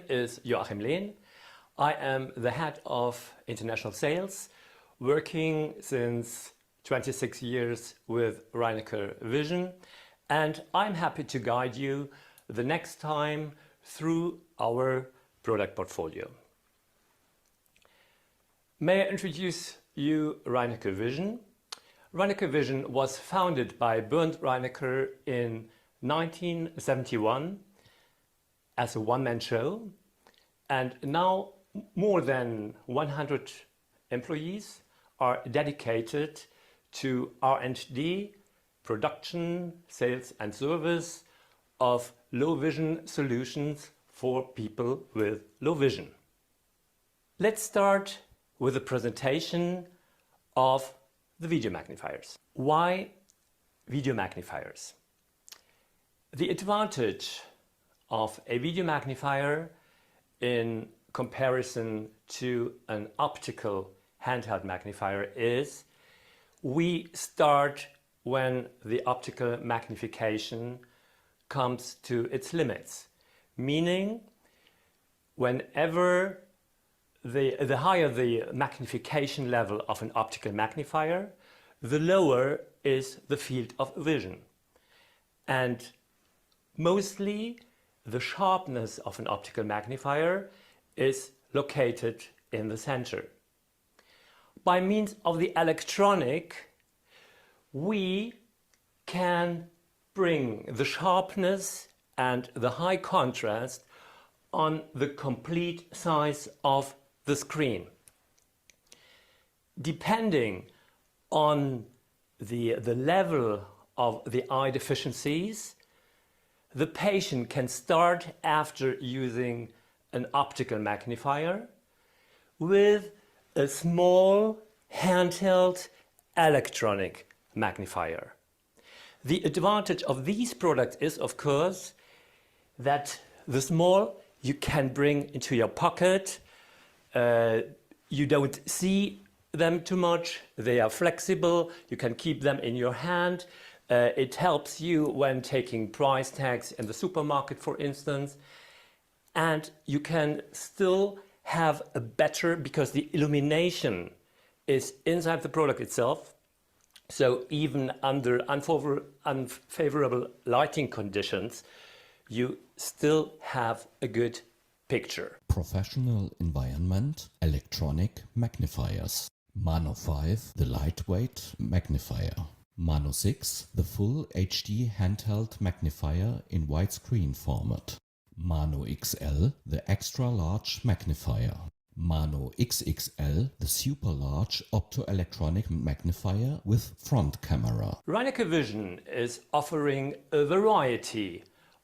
Is Joachim Lehn. I am the head of international sales, working since 26 years with Reinecker Vision, and I'm happy to guide you the next time through our product portfolio. May I introduce you Reinecker Vision? Reinecker Vision was founded by Bernd Reinecker in 1971 as a one-man show, and now more than 100 employees are dedicated to R&D, production, sales and service of low vision solutions for people with low vision. Let's start with a presentation of the video magnifiers. Why video magnifiers? The advantage of a video magnifier in comparison to an optical handheld magnifier is we start when the optical magnification comes to its limits, meaning whenever the higher the magnification level of an optical magnifier, the lower is the field of vision. And mostly the sharpness of an optical magnifier is located in the center. By means of the electronic, we can bring the sharpness and the high contrast on the complete size of the screen. Depending on the level of the eye deficiencies, the patient can start after using an optical magnifier with a small handheld electronic magnifier. The advantage of these products is, of course, that the small you can bring into your pocket. You don't see them too much. They are flexible. You can keep them in your hand. It helps you when taking price tags in the supermarket, for instance. And you can still have a better, because the illumination is inside the product itself. So even under unfavorable lighting conditions, you still have a good picture. Professional environment, electronic magnifiers. Mano 5, the lightweight magnifier. Mano 6, the full HD handheld magnifier in widescreen format. Mano XL, the extra large magnifier. Mano XXL, the super large optoelectronic magnifier with front camera. Reinecker Vision is offering a variety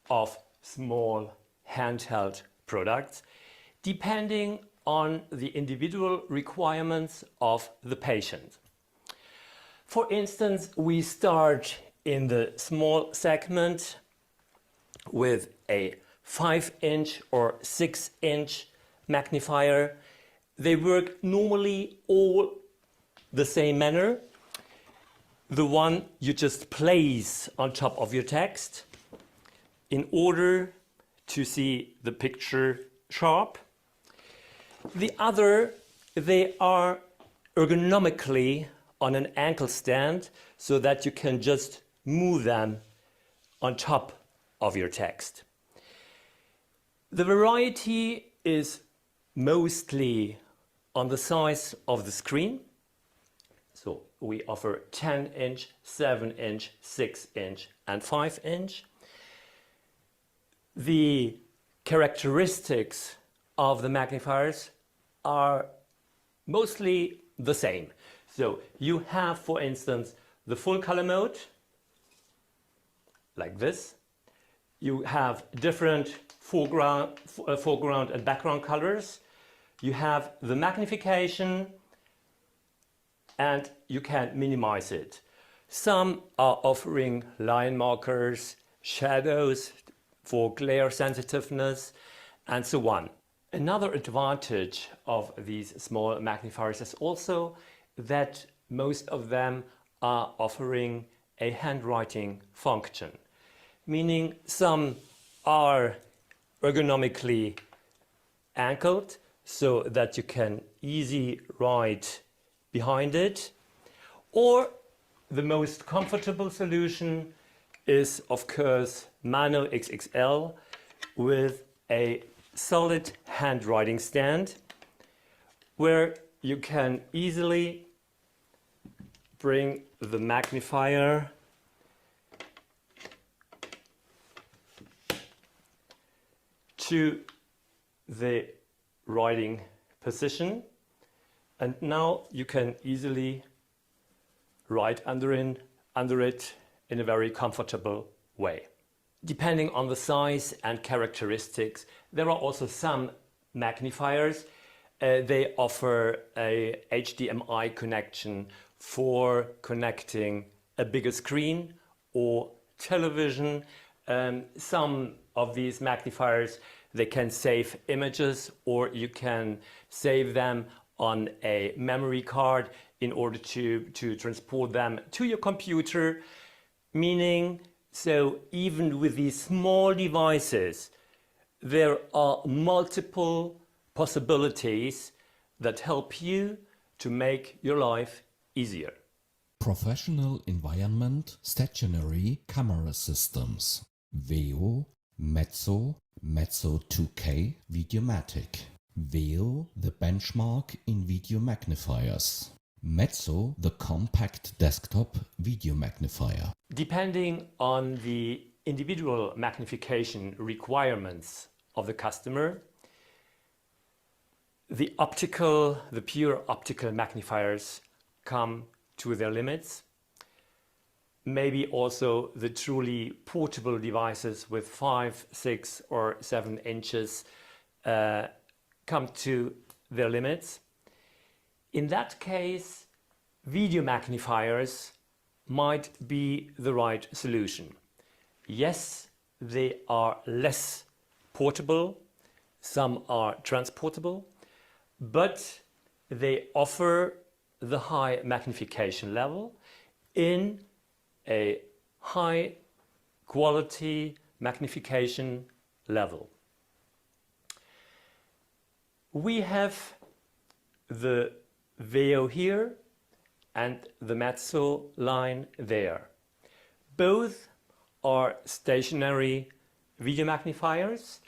of small handheld products depending on the individual requirements of the patient. For instance, we start in the small segment with a 5-inch or 6-inch magnifier. They work normally all the same manner. The one you just place on top of your text in order to see the picture sharp. The other, they are ergonomically on an ankle stand so that you can just move them on top of your text. The variety is mostly on the size of the screen. So we offer 10-inch, 7-inch, 6-inch and 5-inch. The characteristics of the magnifiers are mostly the same. So you have, for instance, the full color mode, like this. You have different foreground and background colors. You have the magnification and you can minimize it. Some are offering line markers, shadows for glare sensitiveness and so on. Another advantage of these small magnifiers is also that most of them are offering a handwriting function, meaning some are ergonomically anchored so that you can easily write behind it. Or the most comfortable solution is, of course, Mano XXL with a solid handwriting stand where you can easily bring the magnifier to the writing position, and now you can easily write under it in a very comfortable way. Depending on the size and characteristics, there are also some magnifiers. They offer a HDMI connection for connecting a bigger screen or television. Some of these magnifiers, they can save images, or you can save them on a memory card in order to transport them to your computer. Meaning, so even with these small devices, there are multiple possibilities that help you to make your life easier. Professional environment stationary camera systems. Veo, Mezzo, Mezzo 2K, Videomatic. Veo, the benchmark in video magnifiers. Mezzo, the compact desktop video magnifier. Depending on the individual magnification requirements of the customer, the pure optical magnifiers come to their limits. Maybe also the truly portable devices with 5, 6 or 7 inches come to their limits. In that case, video magnifiers might be the right solution. Yes, they are less portable, some are transportable, but they offer the high magnification level in a high quality magnification level. We have the Veo here and the Mezzo line there. Both are stationary video magnifiers,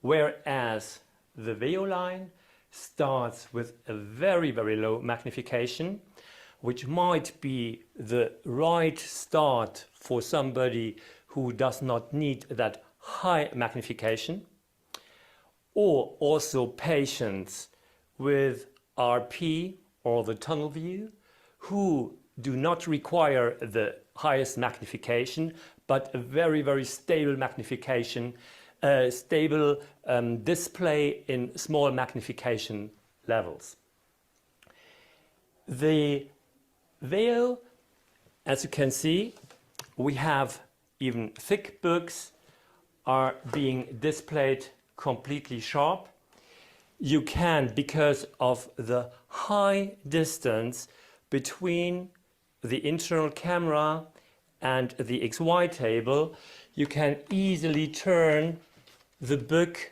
whereas the Veo line starts with a very, very low magnification, which might be the right start for somebody who does not need that high magnification, or also patients with RP or the tunnel view who do not require the highest magnification, but a very, very stable magnification, stable display in small magnification levels. The Veo, as you can see, we have even thick books are being displayed completely sharp. You can, because of the high distance between the internal camera and the XY table, you can easily turn the book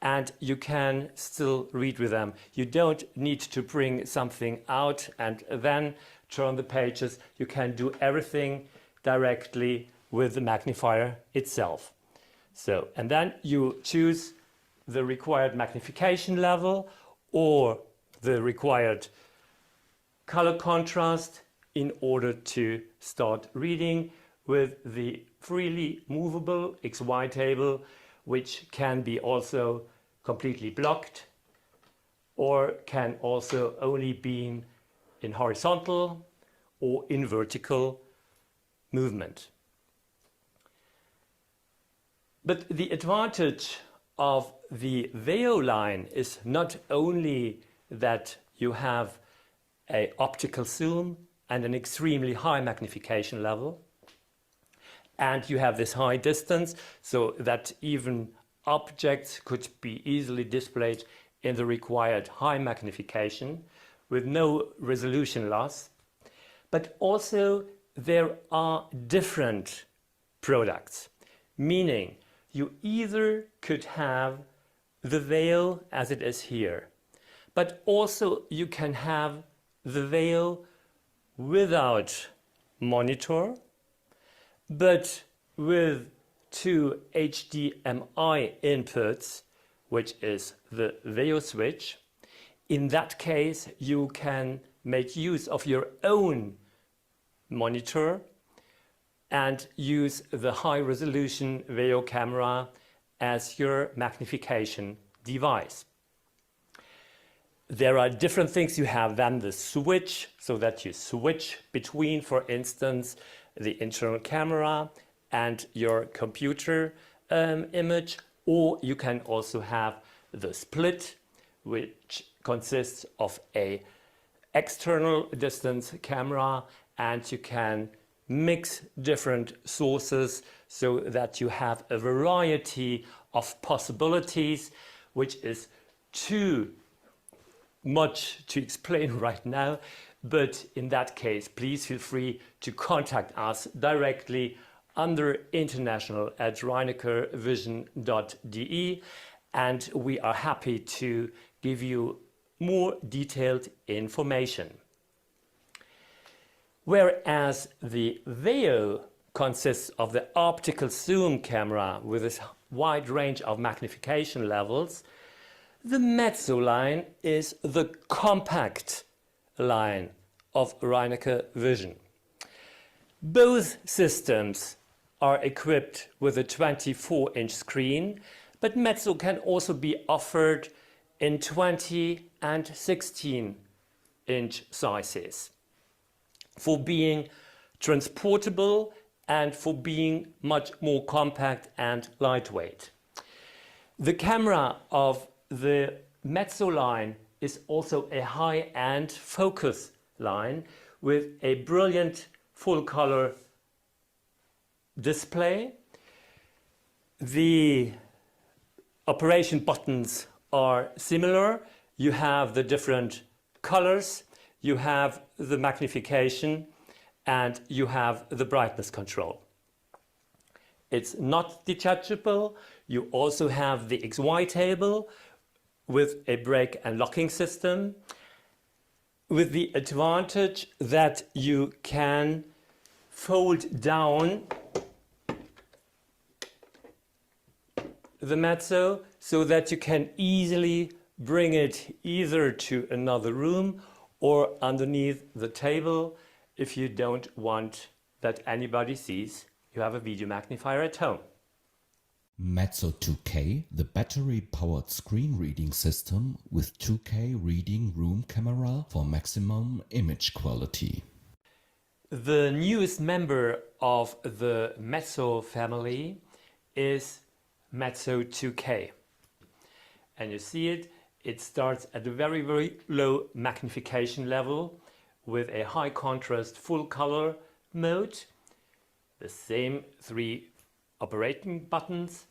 and you can still read with them. You don't need to bring something out and then turn the pages. You can do everything directly with the magnifier itself. So, and then you choose the required magnification level or the required color contrast in order to start reading with the freely movable XY table, which can be also completely blocked or can also only be in horizontal or in vertical movement. But the advantage of the Veo line is not only that you have an optical zoom and an extremely high magnification level, and you have this high distance so that even objects could be easily displayed in the required high magnification with no resolution loss, but also there are different products, meaning you either could have the veil as it is here. But also you can have the veil without monitor, but with two HDMI inputs, which is the veil switch. In that case, you can make use of your own monitor and use the high-resolution veil camera as your magnification device. There are different things you have than the switch, so that you switch between, for instance, the internal camera and your computer image, or you can also have the split, which consists of an external distance camera, and you can mix different sources so that you have a variety of possibilities, which is too much to explain right now. But in that case, please feel free to contact us directly under international@reineckervision.de, and we are happy to give you more detailed information. Whereas the veil consists of the optical zoom camera with a wide range of magnification levels, the mezzo line is the compact line of Reinecker Vision. Both systems are equipped with a 24-inch screen, but mezzo can also be offered in 20 and 16-inch sizes for being transportable and for being much more compact and lightweight. The camera of the mezzo line is also a high-end focus line with a brilliant full-color display. The operation buttons are similar. You have the different colors, you have the magnification, and you have the brightness control. It's not detachable. You also have the XY table with a brake and locking system, with the advantage that you can fold down the mezzo so that you can easily bring it either to another room or underneath the table if you don't want that anybody sees you have a video magnifier at home. Mezzo 2K, the battery-powered screen reading system with 2K reading room camera for maximum image quality. The newest member of the Mezzo family is Mezzo 2K. And you see it starts at a very, very low magnification level with a high contrast full color mode, the same 3 operating buttons,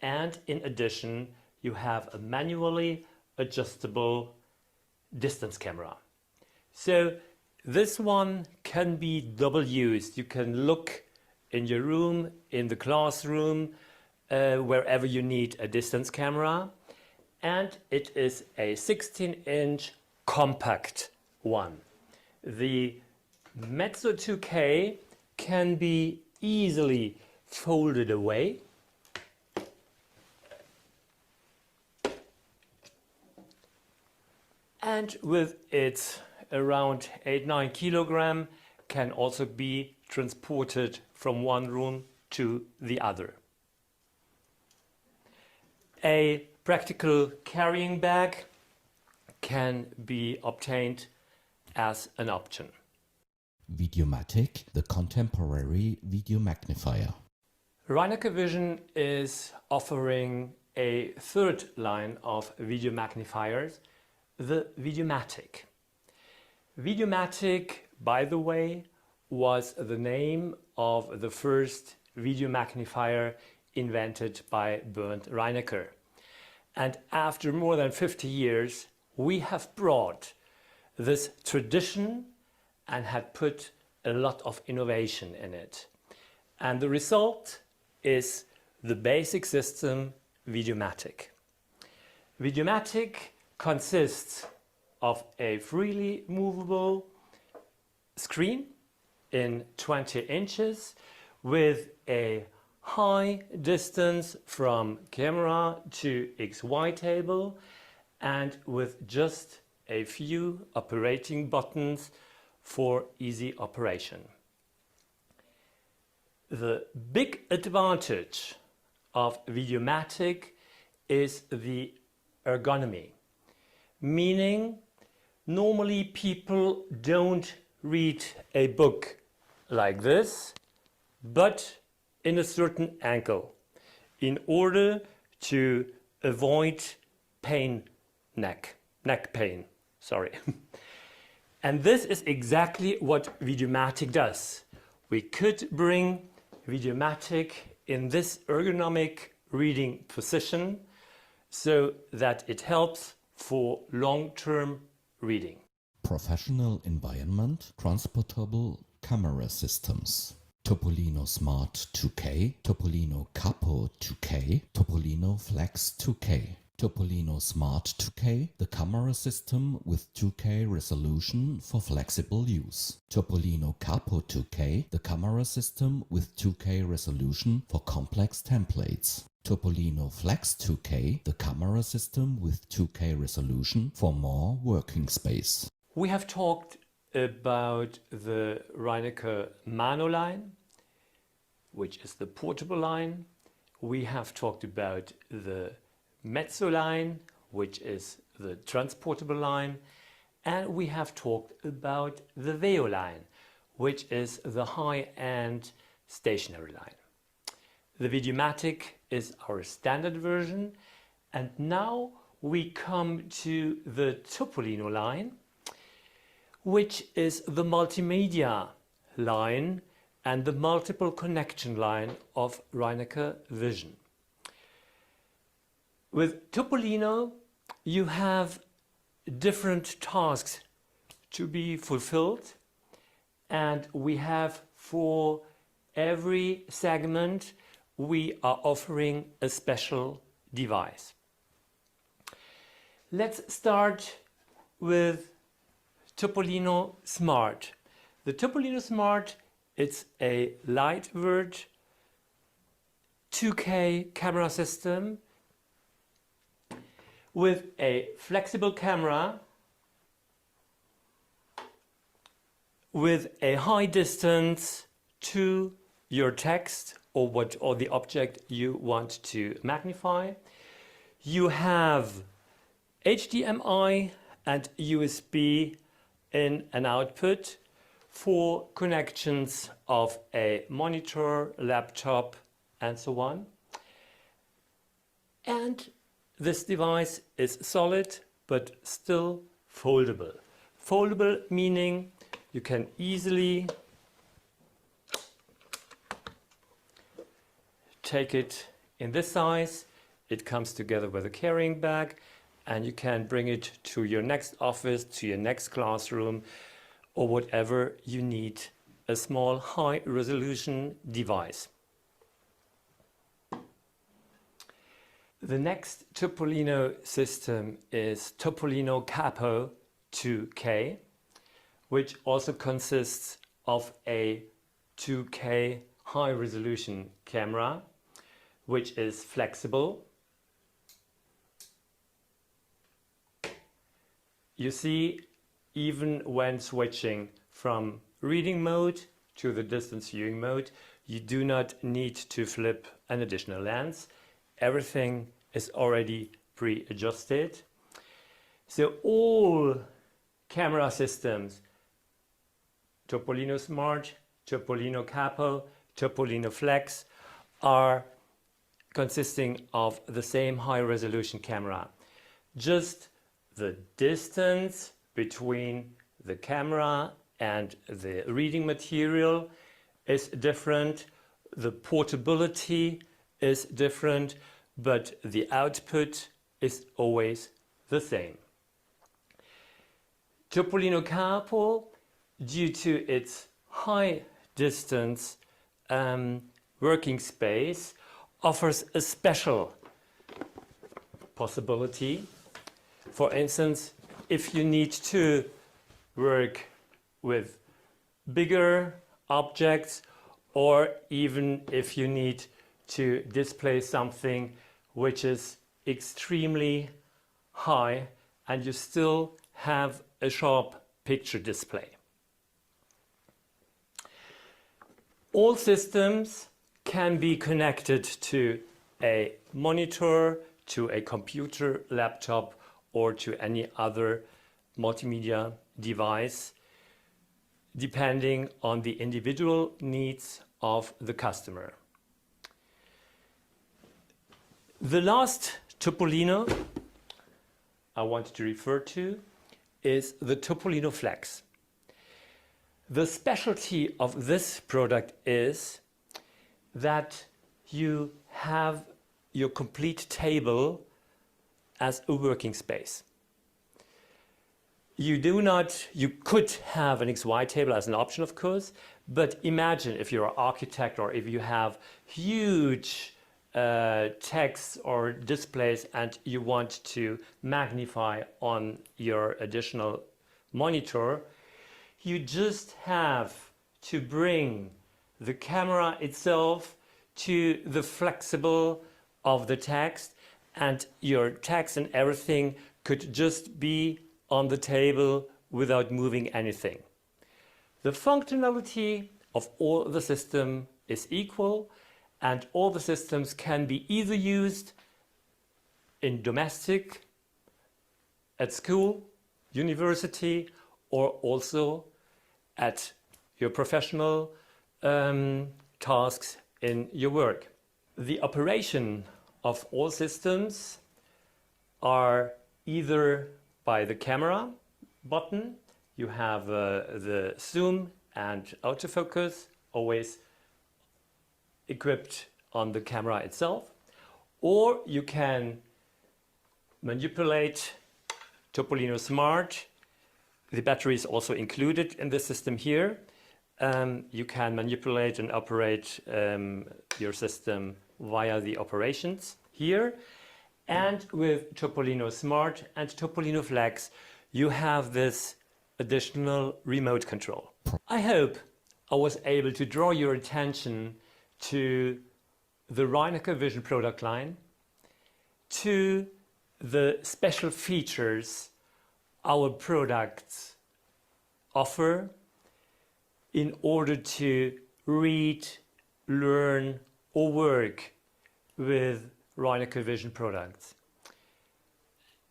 and in addition you have a manually adjustable distance camera. So this one can be double used. You can look in your room, in the classroom, wherever you need a distance camera, and it is a 16-inch compact one. The Mezzo 2K can be easily folded away and with its around 8-9 kilogram can also be transported from one room to the other. A practical carrying bag can be obtained as an option. Videomatic, the contemporary video magnifier. Reinecker Vision is offering a third line of video magnifiers, the Videomatic. Videomatic, by the way, was the name of the first video magnifier invented by Bernd Reinecker. And after more than 50 years, we have brought this tradition and had put a lot of innovation in it. And the result is the basic system Videomatic. Videomatic consists of a freely movable screen in 20 inches with a high distance from camera to XY table and with just a few operating buttons for easy operation. The big advantage of Videomatic is the ergonomy, meaning normally people don't read a book like this, but in a certain angle in order to avoid neck pain, sorry. And this is exactly what Videomatic does. We could bring Videomatic in this ergonomic reading position so that it helps for long-term reading. Professional environment, transportable camera systems. Topolino Smart 2K, Topolino Capo 2K, Topolino Flex 2K. Topolino Smart 2K, the camera system with 2K resolution for flexible use. Topolino Capo 2K, the camera system with 2K resolution for complex templates. Topolino Flex 2K, the camera system with 2K resolution for more working space. We have talked about the Reinecker Mano line, which is the portable line. We have talked about the Mezzo line, which is the transportable line, and we have talked about the Veo line, which is the high-end stationary line. The Videomatic is our standard version, and now we come to the Topolino line, which is the multimedia line and the multiple connection line of Reinecker Vision. With Topolino, you have different tasks to be fulfilled, and we have for every segment we are offering a special device. Let's start with Topolino Smart. The Topolino Smart, it's a lightweight 2K camera system with a flexible camera with a high distance to your text or the object you want to magnify. You have HDMI and USB in an output for connections of a monitor, laptop, and so on. And this device is solid but still foldable. Foldable meaning you can easily take it in this size. It comes together with a carrying bag, and you can bring it to your next office, to your next classroom, or whatever you need, a small high-resolution device. The next Topolino system is Topolino Capo 2K, which also consists of a 2K high-resolution camera, which is flexible. You see, even when switching from reading mode to the distance viewing mode, you do not need to flip an additional lens. Everything is already pre-adjusted. So all camera systems, Topolino Smart, Topolino Capo, Topolino Flex, are consisting of the same high-resolution camera. Just the distance between the camera and the reading material is different, the portability is different, but the output is always the same. Topolino Capo, due to its high distance working space, offers a special possibility. For instance, if you need to work with bigger objects, or even if you need to display something which is extremely high and you still have a sharp picture display. All systems can be connected to a monitor, to a computer, laptop, or to any other multimedia device, depending on the individual needs of the customer. The last Topolino I wanted to refer to is the Topolino Flex. The specialty of this product is that you have your complete table as a working space. You could have an XY table as an option, of course, but imagine if you're an architect or if you have huge text or displays and you want to magnify on your additional monitor, you just have to bring the camera itself to the flexible of the text, and your text and everything could just be on the table without moving anything. The functionality of all the system is equal, and all the systems can be either used in domestic, at school, university, or also at your professional tasks in your work. The operation of all systems are either by the camera button. You have the zoom and autofocus always equipped on the camera itself, or you can manipulate Topolino Smart. The battery is also included in the system here. You can manipulate and operate your system via the operations here. And with Topolino Smart and Topolino Flex, you have this additional remote control. I hope I was able to draw your attention to the Reinecker Vision product line, to the special features our products offer in order to read, learn, or work with Reinecker Vision products.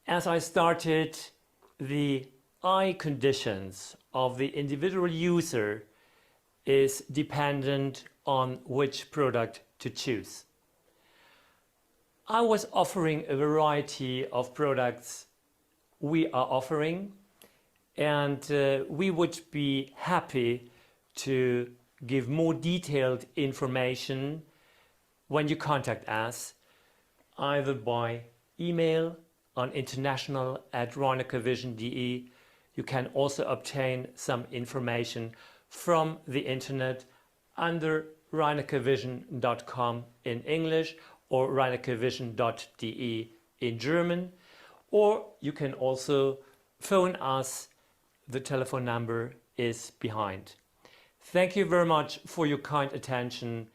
As I started, the eye conditions of the individual user is dependent on which product to choose. I was offering a variety of products we are offering, and we would be happy to give more detailed information when you contact us, either by email on international@reineckervision.de. You can also obtain some information from the internet under reineckervision.com in English or reineckervision.de in German, or you can also phone us. The telephone number is behind. Thank you very much for your kind attention.